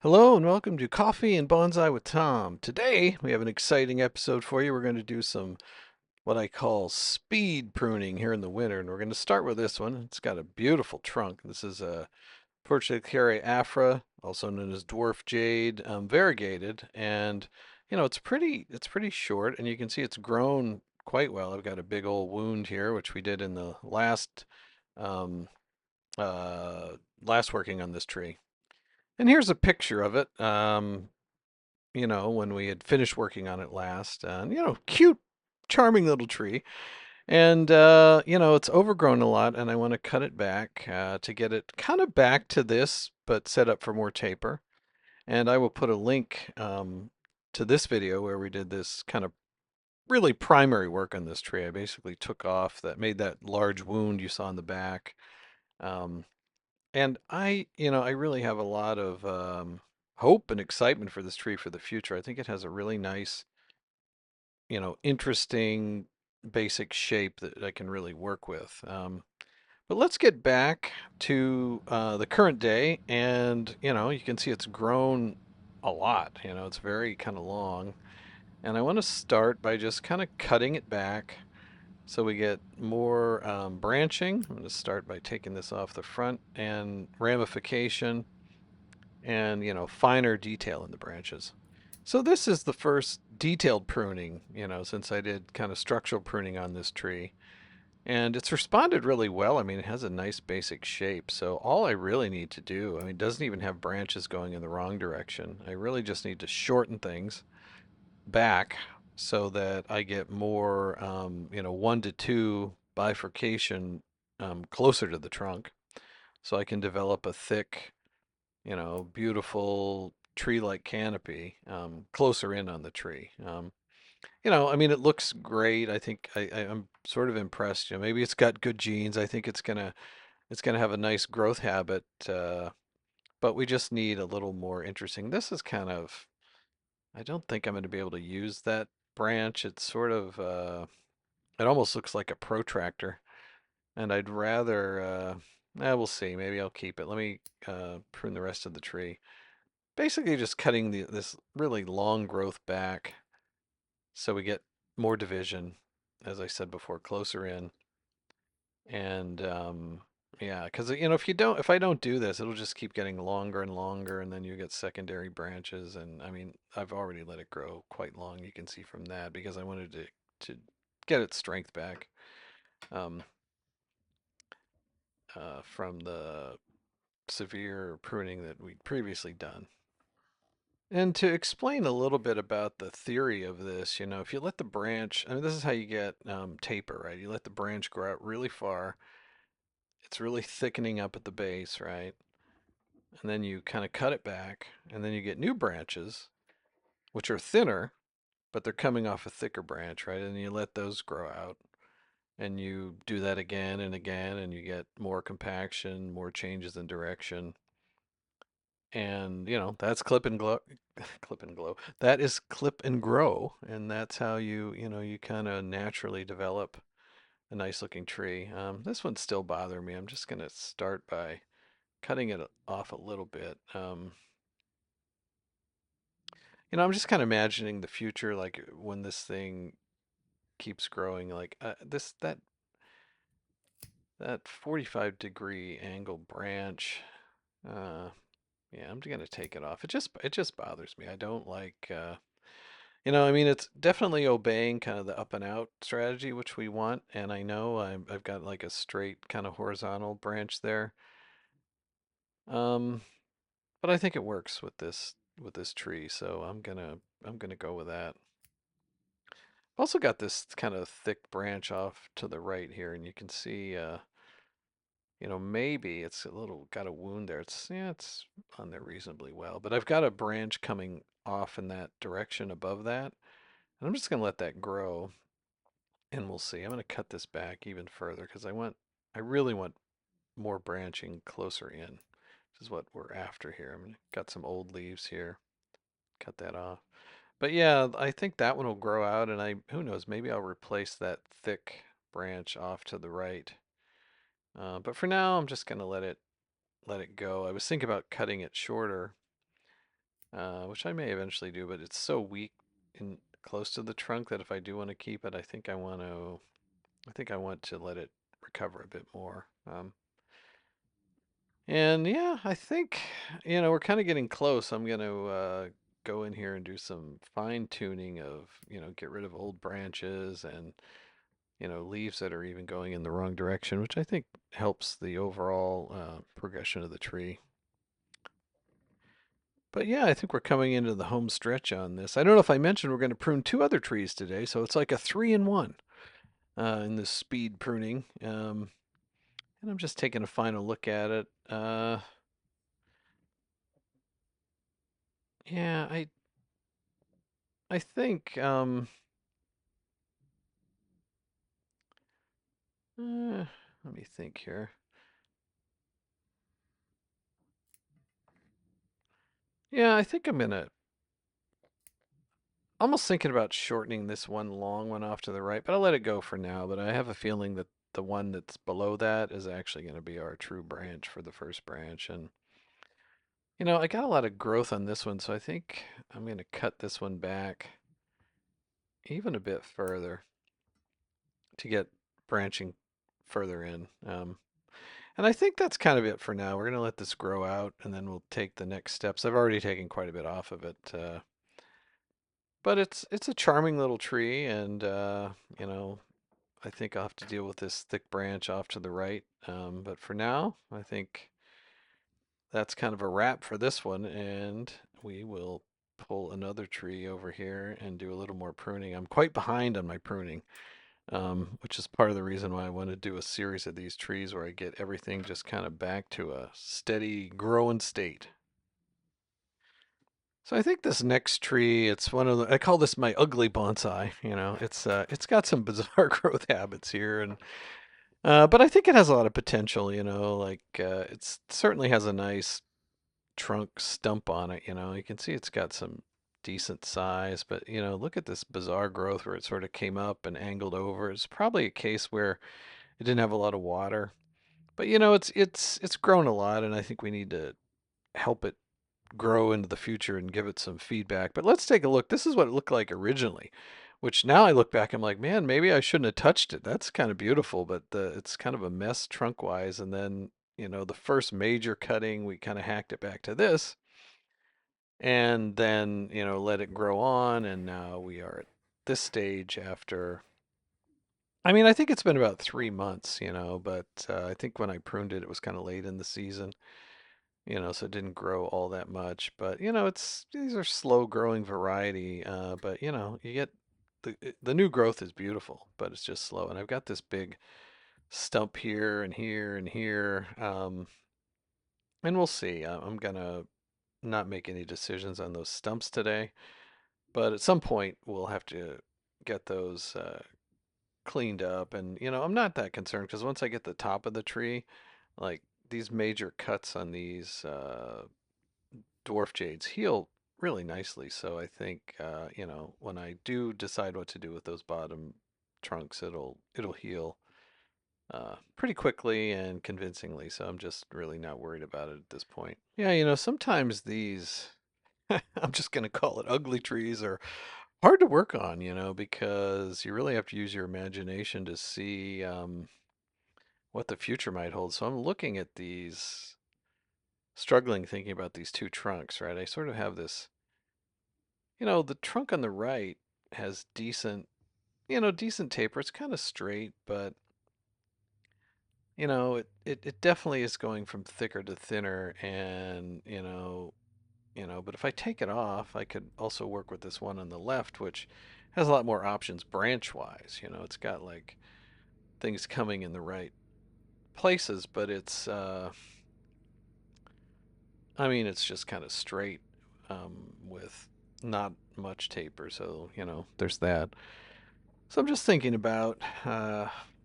Hello and welcome to Coffee and Bonsai with Tom. Today we have an exciting episode for you. We're going to do some what I call speed pruning here in the winter, and we're going to start with this one. It's got a beautiful trunk. This is a Portulacaria Afra, also known as Dwarf Jade, variegated, and it's pretty short, and you can see it's grown quite well. I've got a big old wound here, which we did in the um, uh, last working on this tree. And here's a picture of it. When we had finished working on it last. And, cute, charming little tree. And, it's overgrown a lot, and I want to cut it back to get it kind of back to this, but set up for more taper. And I will put a link to this video where we did this kind of really primary work on this tree. I basically took off made that large wound you saw in the back. Um, and I really have a lot of hope and excitement for this tree for the future. I think it has a really nice, interesting basic shape that I can really work with. But let's get back to the current day, and you can see it's grown a lot. It's very kind of long, and I want to start by just kind of cutting it back so we get more branching. I'm going to start by taking this off the front and ramification and finer detail in the branches. So this is the first detailed pruning, since I did kind of structural pruning on this tree. And it's responded really well. I mean, it has a nice basic shape. So all I really need to do, I mean, it doesn't even have branches going in the wrong direction. I really just need to shorten things back so that I get more, 1 to 2 bifurcation closer to the trunk. So I can develop a thick, beautiful tree-like canopy closer in on the tree. I mean, it looks great. I think I'm sort of impressed. Maybe it's got good genes. I think it's gonna have a nice growth habit, but we just need a little more interesting. This is kind of, I don't think I'm going to be able to use that branch. It's sort of, it almost looks like a protractor, and I'd rather, we'll see. Maybe I'll keep it. Let me prune the rest of the tree. Basically just cutting this really long growth back so we get more division, as I said before, closer in. And yeah, because if I don't do this, it'll just keep getting longer and longer, and then you get secondary branches. And I mean, I've already let it grow quite long. You can see from that because I wanted to get its strength back um, from the severe pruning that we'd previously done. And to explain a little bit about the theory of this, if you let the branch, I mean, this is how you get taper, right? You let the branch grow out really far. It's really thickening up at the base, right? And then you kind of cut it back, and then you get new branches, which are thinner, but they're coming off a thicker branch, right? And you let those grow out, and you do that again and again, and you get more compaction, more changes in direction. And that's clip and glow, clip and glow. That is clip and grow, and that's how you kind of naturally develop a nice looking tree. This one's still bothering me. I'm just gonna start by cutting it off a little bit. I'm just kind of imagining the future, like when this thing keeps growing, like that 45-degree angle branch. Uh, yeah, I'm gonna take it off. It just bothers me. I don't like. I mean, it's definitely obeying kind of the up and out strategy, which we want. And I know I've got like a straight kind of horizontal branch there. Um, but I think it works with this tree, so I'm gonna go with that. I've also got this kind of thick branch off to the right here, and you can see, maybe it's a little got a wound there. It's on there reasonably well, but I've got a branch coming off in that direction above that, and I'm just gonna let that grow, and we'll see. I'm gonna cut this back even further because I really want more branching closer in. This is what we're after here. Got some old leaves here. Cut that off. But yeah, I think that one will grow out, and who knows, maybe I'll replace that thick branch off to the right. But for now, I'm just gonna let it go. I was thinking about cutting it shorter, which I may eventually do, but it's so weak and close to the trunk that if I do want to keep it, I think I want to. I think I want to let it recover a bit more. And yeah, I think we're kind of getting close. I'm gonna go in here and do some fine tuning of get rid of old branches and leaves that are even going in the wrong direction, which I think helps the overall progression of the tree. But yeah, I think we're coming into the home stretch on this. I don't know if I mentioned we're going to prune two other trees today, so it's like a 3-in-1 in this speed pruning. And I'm just taking a final look at it. Yeah, I think let me think here. Yeah, I think I'm gonna almost thinking about shortening this one long one off to the right, but I'll let it go for now. But I have a feeling that the one that's below that is actually going to be our true branch for the first branch. And I got a lot of growth on this one, so I think I'm going to cut this one back even a bit further to get branching further in. And I think that's kind of it for now. We're going to let this grow out and then we'll take the next steps. I've already taken quite a bit off of it. But it's a charming little tree and you know, I think I'll have to deal with this thick branch off to the right. But for now, I think that's kind of a wrap for this one and we will pull another tree over here and do a little more pruning. I'm quite behind on my pruning. Which is part of the reason why I want to do a series of these trees where I get everything just kind of back to a steady growing state. So I think this next tree, it's one of the, I call this my ugly bonsai. It's got some bizarre growth habits here, and but I think it has a lot of potential. Like it certainly has a nice trunk stump on it. You can see it's got some decent size, but look at this bizarre growth where it sort of came up and angled over. It's probably a case where it didn't have a lot of water. But it's grown a lot, and I think we need to help it grow into the future and give it some feedback. But let's take a look. This is what it looked like originally, which now I look back, I'm like, man, maybe I shouldn't have touched it. That's kind of beautiful, but it's kind of a mess trunk wise. And then the first major cutting, we kind of hacked it back to this, and then let it grow on, and now we are at this stage after. I mean, I think it's been about 3 months, but I think when I pruned it, it was kind of late in the season, so it didn't grow all that much. But these are slow growing variety. But you get the new growth is beautiful, but it's just slow. And I've got this big stump here and here and here, and we'll see. I'm gonna not make any decisions on those stumps today, but at some point we'll have to get those cleaned up. And I'm not that concerned because once I get the top of the tree, like these major cuts on these dwarf jades heal really nicely. So I think when I do decide what to do with those bottom trunks, it'll heal pretty quickly and convincingly. So I'm just really not worried about it at this point. Yeah, sometimes these I'm just gonna call it ugly trees are hard to work on, because you really have to use your imagination to see what the future might hold. So I'm looking at these, struggling thinking about these two trunks, right? I sort of have this, the trunk on the right has decent taper. It's kind of straight, but it definitely is going from thicker to thinner, and but if I take it off, I could also work with this one on the left, which has a lot more options branch wise. It's got like things coming in the right places, but I mean, it's just kind of straight with not much taper. So, there's that. So I'm just thinking about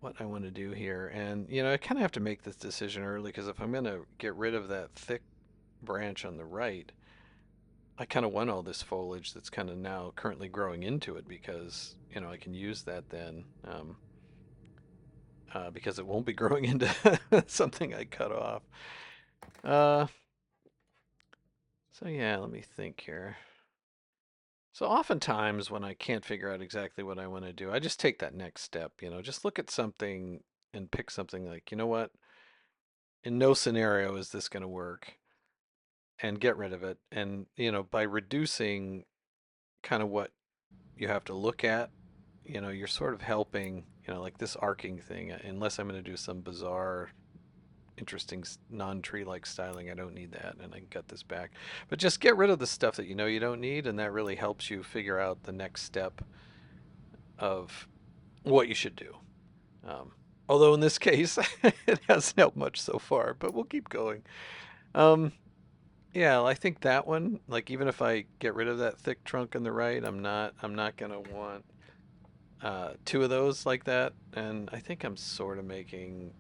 what I want to do here. And, I kind of have to make this decision early because if I'm going to get rid of that thick branch on the right, I kind of want all this foliage that's kind of now currently growing into it because, I can use that then because it won't be growing into something I cut off. Uh, So yeah, let me think here. So oftentimes when I can't figure out exactly what I want to do, I just take that next step, just look at something and pick something like, you know what? In no scenario is this going to work and get rid of it. And, by reducing kind of what you have to look at, you're sort of helping, like this arcing thing, unless I'm going to do some bizarre interesting non-tree like styling. I don't need that, and I can cut this back. But just get rid of the stuff that you don't need, and that really helps you figure out the next step of what you should do. Um, Although in this case, it hasn't helped much so far, but we'll keep going. Um, yeah, I think that one, like even if I get rid of that thick trunk on the right, I'm not gonna want two of those like that. And I think I'm sort of making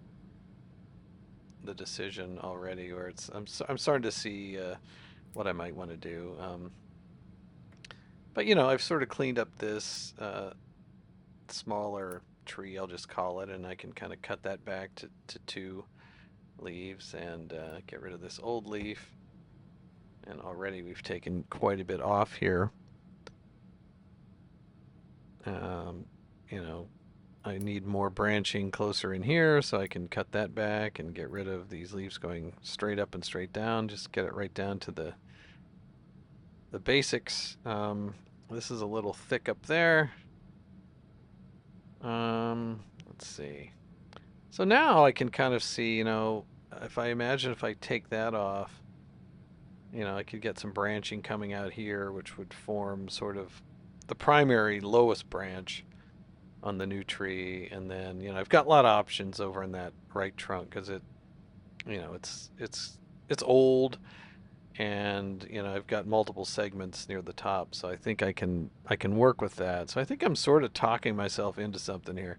the decision already, where I'm starting to see what I might want to do. But I've sort of cleaned up this smaller tree, I'll just call it, and I can kind of cut that back to two leaves and get rid of this old leaf. And already we've taken quite a bit off here. Um, you know, I need more branching closer in here, so I can cut that back and get rid of these leaves going straight up and straight down. Just get it right down to the basics. This is a little thick up there. Let's see. So now I can kind of see, if I imagine if I take that off, I could get some branching coming out here, which would form sort of the primary lowest branch on the new tree. And then, I've got a lot of options over in that right trunk because it's old, and I've got multiple segments near the top, so I think I can work with that. So I think I'm sort of talking myself into something here.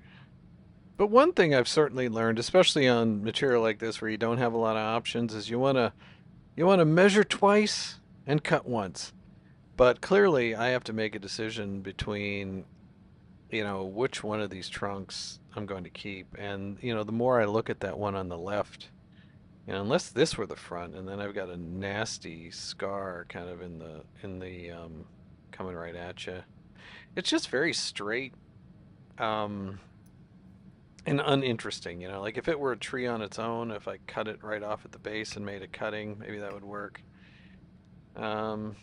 But one thing I've certainly learned, especially on material like this where you don't have a lot of options, is you want to measure twice and cut once. But clearly, I have to make a decision between, which one of these trunks I'm going to keep. And, the more I look at that one on the left, unless this were the front, and then I've got a nasty scar kind of in the coming right at you. It's just very straight, um, and uninteresting. Like if it were a tree on its own, if I cut it right off at the base and made a cutting, maybe that would work. Um,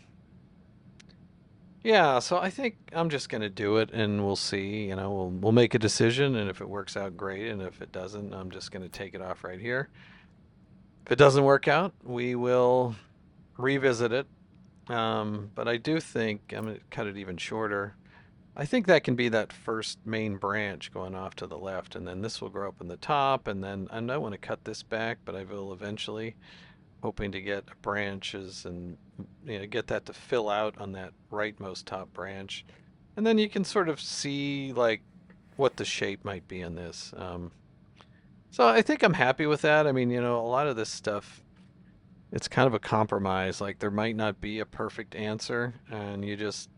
Yeah, so I think I'm just gonna do it, and we'll see. We'll make a decision, and if it works out, great, and if it doesn't, I'm just gonna take it off right here. If it doesn't work out, we will revisit it. But I do think I'm gonna cut it even shorter. I think that can be that first main branch going off to the left, and then this will grow up in the top, and then I don't want to cut this back, but I will eventually, hoping to get branches and get that to fill out on that rightmost top branch. And then you can sort of see like what the shape might be in this. So I think I'm happy with that. I mean, a lot of this stuff, it's kind of a compromise. Like there might not be a perfect answer, and you just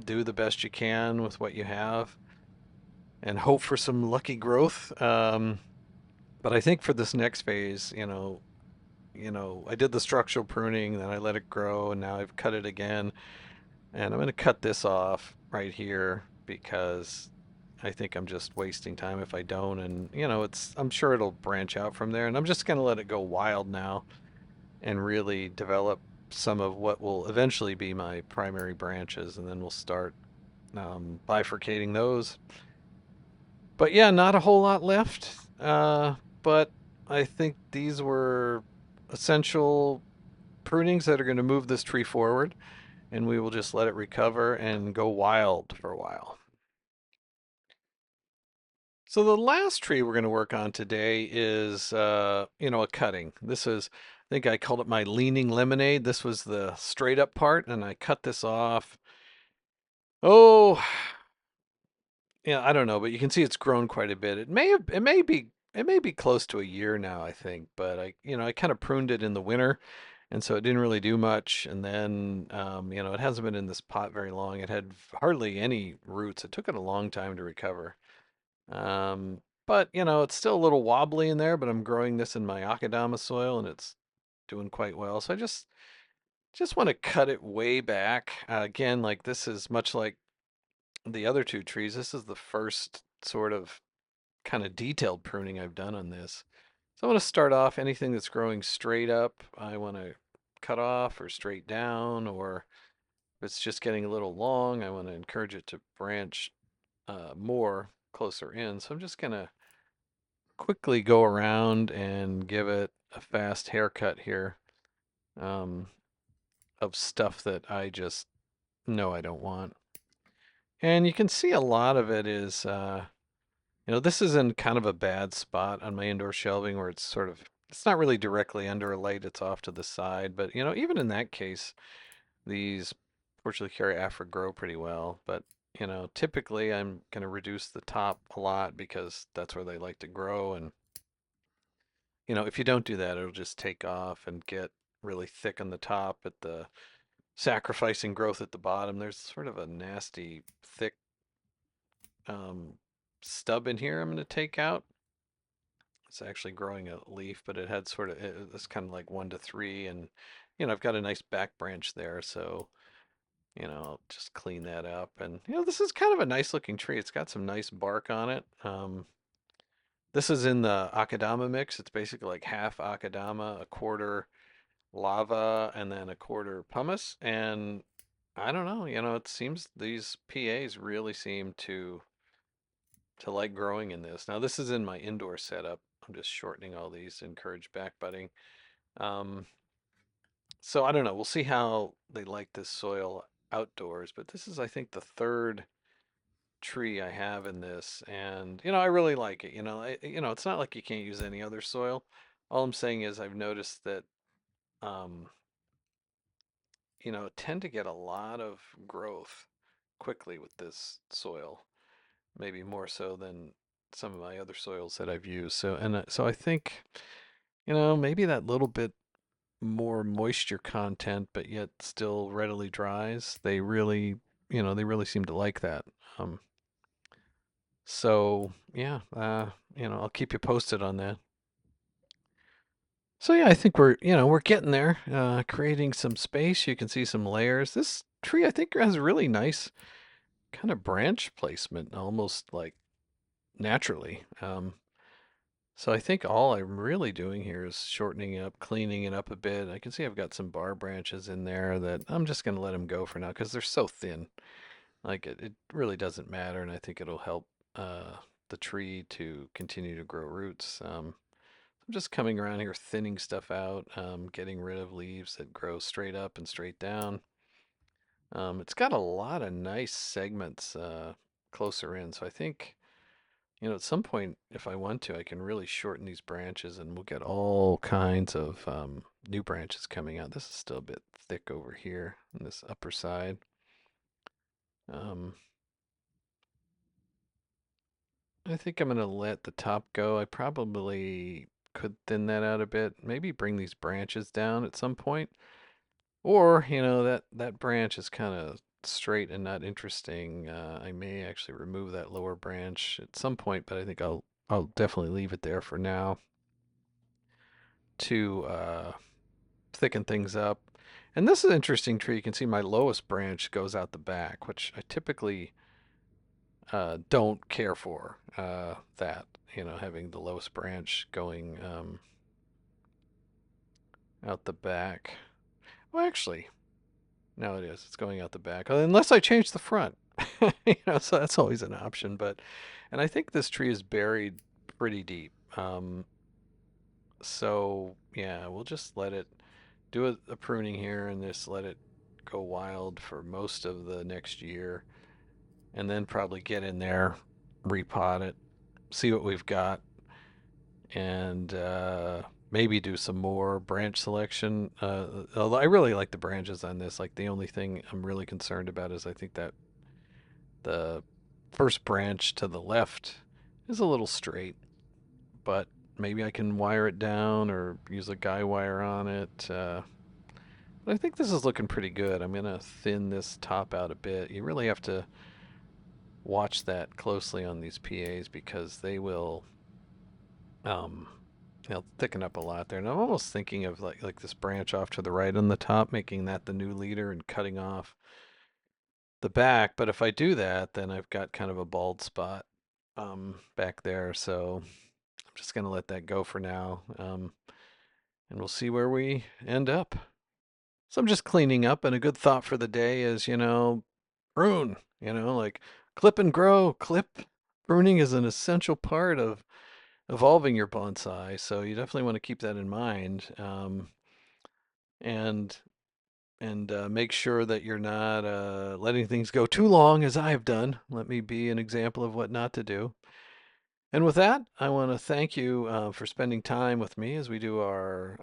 do the best you can with what you have and hope for some lucky growth. But I think for this next phase, I did the structural pruning, then I let it grow, and now I've cut it again. And I'm going to cut this off right here because I think I'm just wasting time if I don't. And, I'm sure it'll branch out from there. And I'm just going to let it go wild now and really develop some of what will eventually be my primary branches. And then we'll start bifurcating those. But yeah, not a whole lot left. But I think these were essential prunings that are going to move this tree forward, and we will just let it recover and go wild for a while. So the last tree we're going to work on today is, a cutting. This is, I think I called it my leaning lemonade. This was the straight up part, and I cut this off. Oh, yeah, I don't know, but you can see it's grown quite a bit. It may be close to a year now, I think, but I kind of pruned it in the winter, and so it didn't really do much. And then, it hasn't been in this pot very long. It had hardly any roots. It took it a long time to recover. But it's still a little wobbly in there, but I'm growing this in my Akadama soil, and it's doing quite well. So I just just want to cut it way back. Again, like this is much like the other two trees. This is the first sort of kind of detailed pruning I've done on this. So I want to start off anything that's growing straight up. I want to cut off or straight down, or if it's just getting a little long, I want to encourage it to branch more closer in. So I'm just going to quickly go around and give it a fast haircut here um, of stuff that I just know I don't want. And you can see a lot of it is, this is in kind of a bad spot on my indoor shelving where it's sort of, it's not really directly under a light, it's off to the side. But, even in that case, these Portulacaria Afra grow pretty well. But, typically I'm going to reduce the top a lot because that's where they like to grow. And, if you don't do that, it'll just take off and get really thick on the top at the sacrificing growth at the bottom. There's sort of a nasty, thick um, stub in here I'm going to take out. It's actually growing a leaf, but it had sort of, it's kind of like 1 to 3. And, I've got a nice back branch there. So, I'll just clean that up. And, this is kind of a nice looking tree. It's got some nice bark on it. This is in the Akadama mix. It's basically like half Akadama, a quarter lava, and then a quarter pumice. And I don't know, it seems these PAs really seem to like growing in this. Now this is in my indoor setup. I'm just shortening all these to encourage back budding. Um, so I don't know. We'll see how they like this soil outdoors. But this is, I think, the third tree I have in this, and I really like it. It's not like you can't use any other soil. All I'm saying is I've noticed that um, tend to get a lot of growth quickly with this soil, maybe more so than some of my other soils that I've used. So I think, maybe that little bit more moisture content, but yet still readily dries. They really seem to like that. Um, so yeah, I'll keep you posted on that. So yeah, I think we're getting there, creating some space. You can see some layers. This tree, I think, has really nice kind of branch placement, almost like naturally. So I think all I'm really doing here is shortening it up, cleaning it up a bit. I can see I've got some bar branches in there that I'm just going to let them go for now because they're so thin. Like it really doesn't matter, and I think it'll help the tree to continue to grow roots. I'm just coming around here, thinning stuff out, getting rid of leaves that grow straight up and straight down. It's got a lot of nice segments closer in, so I think, at some point, if I want to, I can really shorten these branches and we'll get all kinds of new branches coming out. This is still a bit thick over here on this upper side. Um, I think I'm going to let the top go. I probably could thin that out a bit, maybe bring these branches down at some point. Or, that branch is kind of straight and not interesting. I may actually remove that lower branch at some point, but I think I'll definitely leave it there for now to thicken things up. And this is an interesting tree. You can see my lowest branch goes out the back, which I typically don't care for that, having the lowest branch going out the back. Well, actually, no, it is. It's going out the back, unless I change the front. So that's always an option. And I think this tree is buried pretty deep. So yeah, we'll just let it do a pruning here and just let it go wild for most of the next year, and then probably get in there, repot it, see what we've got, and maybe do some more branch selection. Although I really like the branches on this. Like the only thing I'm really concerned about is I think that the first branch to the left is a little straight, but maybe I can wire it down or use a guy wire on it. But I think this is looking pretty good. I'm gonna thin this top out a bit. You really have to watch that closely on these PAs because they will um, It'll thicken up a lot there. And I'm almost thinking of like this branch off to the right on the top, making that the new leader and cutting off the back. But if I do that, then I've got kind of a bald spot back there. So I'm just going to let that go for now. And we'll see where we end up. So I'm just cleaning up, and a good thought for the day is, prune, like clip and grow. Pruning is an essential part of evolving your bonsai. So you definitely want to keep that in mind. And make sure that you're not letting things go too long, as I've done. Let me be an example of what not to do. And with that, I want to thank you for spending time with me as we do our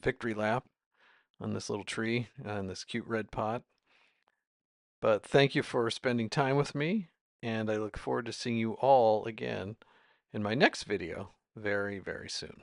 victory lap on this little tree and this cute red pot. But thank you for spending time with me, and I look forward to seeing you all again in my next video very, very soon.